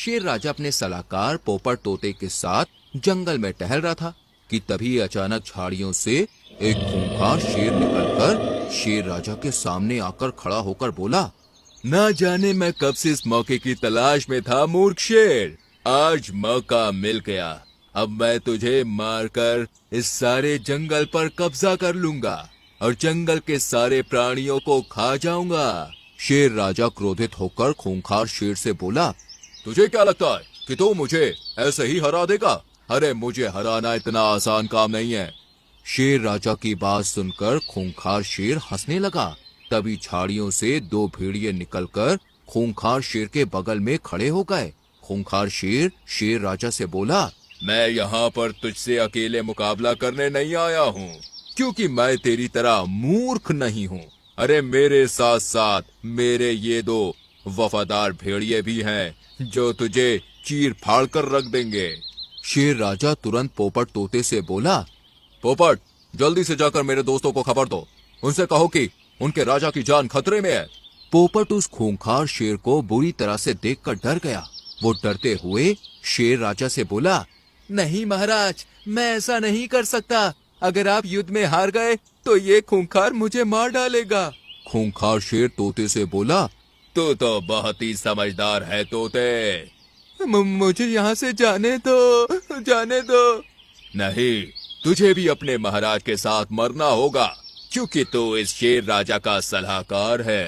शेर राजा अपने सलाहकार पोपट तोते के साथ जंगल में टहल रहा था कि तभी अचानक झाड़ियों से एक खूंखार शेर निकलकर शेर राजा के सामने आकर खड़ा होकर बोला, ना जाने मैं कब से इस मौके की तलाश में था मूर्ख शेर, आज मौका मिल गया। अब मैं तुझे मारकर इस सारे जंगल पर कब्जा कर लूंगा और जंगल के सारे प्राणियों को खा जाऊंगा। शेर राजा क्रोधित होकर खूंखार शेर से बोला, तुझे क्या लगता है कि तू मुझे ऐसे ही हरा देगा? अरे मुझे हराना इतना आसान काम नहीं है। शेर राजा की बात सुनकर खूंखार शेर हंसने लगा। तभी झाड़ियों से दो भेड़िए निकलकर खूंखार शेर के बगल में खड़े हो गए। खूंखार शेर शेर राजा से बोला, मैं यहाँ पर तुझसे अकेले मुकाबला करने नहीं आया हूँ, क्योंकि मैं तेरी तरह मूर्ख नहीं हूँ। अरे मेरे साथ साथ मेरे ये दो वफादार भेड़िए भी हैं जो तुझे चीर फाड़ कर रख देंगे। शेर राजा तुरंत पोपट तोते से बोला, पोपट जल्दी से जाकर मेरे दोस्तों को खबर दो, उनसे कहो कि उनके राजा की जान खतरे में है। पोपट उस खूंखार शेर को बुरी तरह से देखकर डर गया। वो डरते हुए शेर राजा से बोला, नहीं महाराज, मैं ऐसा नहीं कर सकता। अगर आप युद्ध में हार गए तो ये खूंखार मुझे मार डालेगा। खूंखार शेर तोते से बोला, तू तो बहुत ही समझदार है तोते, मुझे यहाँ से जाने दो। नहीं, तुझे भी अपने महाराज के साथ मरना होगा, क्योंकि तू इस शेर राजा का सलाहकार है।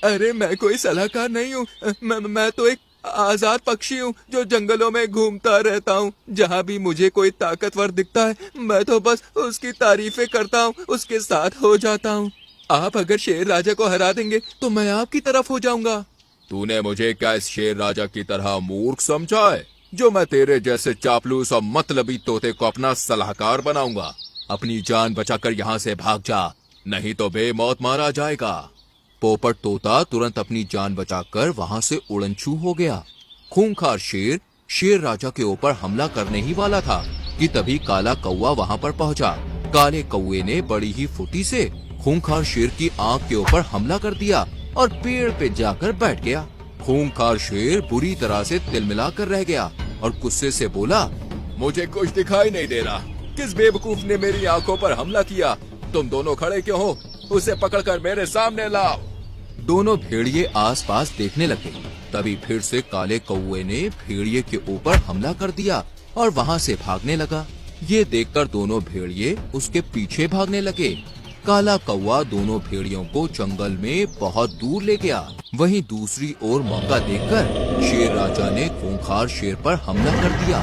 अरे मैं कोई सलाहकार नहीं हूँ, मैं तो एक आजाद पक्षी हूँ जो जंगलों में घूमता रहता हूँ। जहाँ भी मुझे कोई ताकतवर दिखता है मैं तो बस उसकी तारीफें करता हूँ, उसके साथ हो जाता हूँ। आप अगर शेर राजा को हरा देंगे तो मैं आपकी तरफ हो जाऊंगा। तूने मुझे क्या इस शेर राजा की तरह मूर्ख समझा है जो मैं तेरे जैसे चापलूस और मतलबी तोते को अपना सलाहकार बनाऊंगा? अपनी जान बचाकर यहाँ से भाग जा, नहीं तो बेमौत मारा जाएगा। पोपट तोता तुरंत अपनी जान बचाकर वहाँ से उड़नछू हो गया। खूंखार शेर शेर राजा के ऊपर हमला करने ही वाला था कि तभी काला कौवा वहाँ पर पहुँचा। काले कौवे ने बड़ी ही फुर्ती से खूंखार शेर की आंख के ऊपर हमला कर दिया और पेड़ पे जाकर बैठ गया। खूंखार शेर बुरी तरह से तिलमिला कर रह गया और गुस्से से बोला, मुझे कुछ दिखाई नहीं दे रहा, किस बेवकूफ ने मेरी आंखों पर हमला किया? तुम दोनों खड़े क्यों हो? उसे पकड़कर मेरे सामने लाओ। दोनों भेड़िए आसपास देखने लगे। तभी फिर से काले कौवे ने भेड़िए के ऊपर हमला कर दिया और वहाँ से भागने लगा। ये देखकर दोनों भेड़िए उसके पीछे भागने लगे। काला कौवा दोनों भेड़ियों को जंगल में बहुत दूर ले गया। वहीं दूसरी ओर मौका देखकर शेर राजा ने खूंखार शेर पर हमला कर दिया।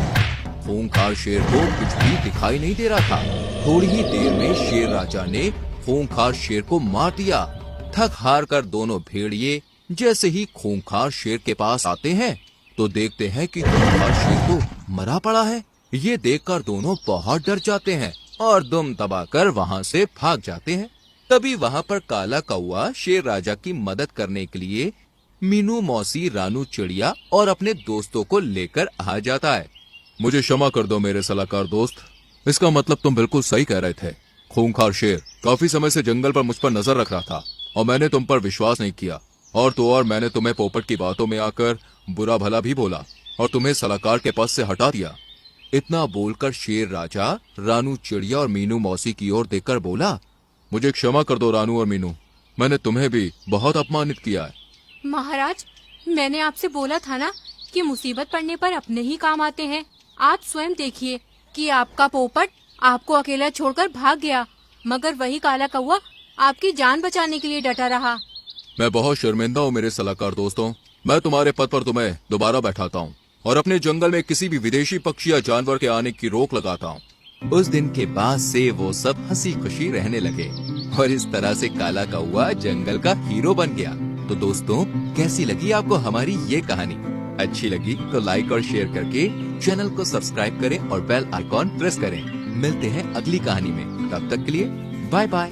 खूंखार शेर को कुछ भी दिखाई नहीं दे रहा था। थोड़ी ही देर में शेर राजा ने खूंखार शेर को मार दिया। थक हार कर दोनों भेड़िए जैसे ही खूंखार शेर के पास आते हैं तो देखते हैं कि खूंखार शेर तो मरा पड़ा है। ये देखकर दोनों बहुत डर जाते हैं और दुम दबाकर वहाँ से भाग जाते हैं। तभी वहाँ पर काला कौवा शेर राजा की मदद करने के लिए मीनू मौसी, रानू चिड़िया और अपने दोस्तों को लेकर आ जाता है। मुझे क्षमा कर दो मेरे सलाहकार दोस्त, इसका मतलब तुम बिल्कुल सही कह रहे थे। खूंखार शेर काफी समय से जंगल पर मुझ पर नजर रख रहा था और मैंने तुम पर विश्वास नहीं किया। और तो और मैंने तुम्हें पोपट की बातों में आकर बुरा भला भी बोला और तुम्हें सलाहकार के पद से हटा दिया। इतना बोलकर शेर राजा रानू चिड़िया और मीनू मौसी की ओर देखकर बोला, मुझे क्षमा कर दो रानू और मीनू, मैंने तुम्हें भी बहुत अपमानित किया है। महाराज, मैंने आपसे बोला था ना कि मुसीबत पड़ने पर अपने ही काम आते हैं। आप स्वयं देखिए कि आपका पोपट आपको अकेला छोड़कर भाग गया, मगर वही काला कौवा आपकी जान बचाने के लिए डटा रहा। मैं बहुत शर्मिंदा हूँ मेरे सलाहकार दोस्तों। मैं तुम्हारे पद पर तुम्हें दोबारा बैठाता हूँ और अपने जंगल में किसी भी विदेशी पक्षी या जानवर के आने की रोक लगाता हूँ। उस दिन के बाद से वो सब हंसी खुशी रहने लगे और इस तरह से काला कौवा जंगल का हीरो बन गया। तो दोस्तों, कैसी लगी आपको हमारी ये कहानी? अच्छी लगी तो लाइक और शेयर करके चैनल को सब्सक्राइब करें और बेल आइकॉन प्रेस करें। मिलते हैं अगली कहानी में, तब तक के लिए बाय बाय।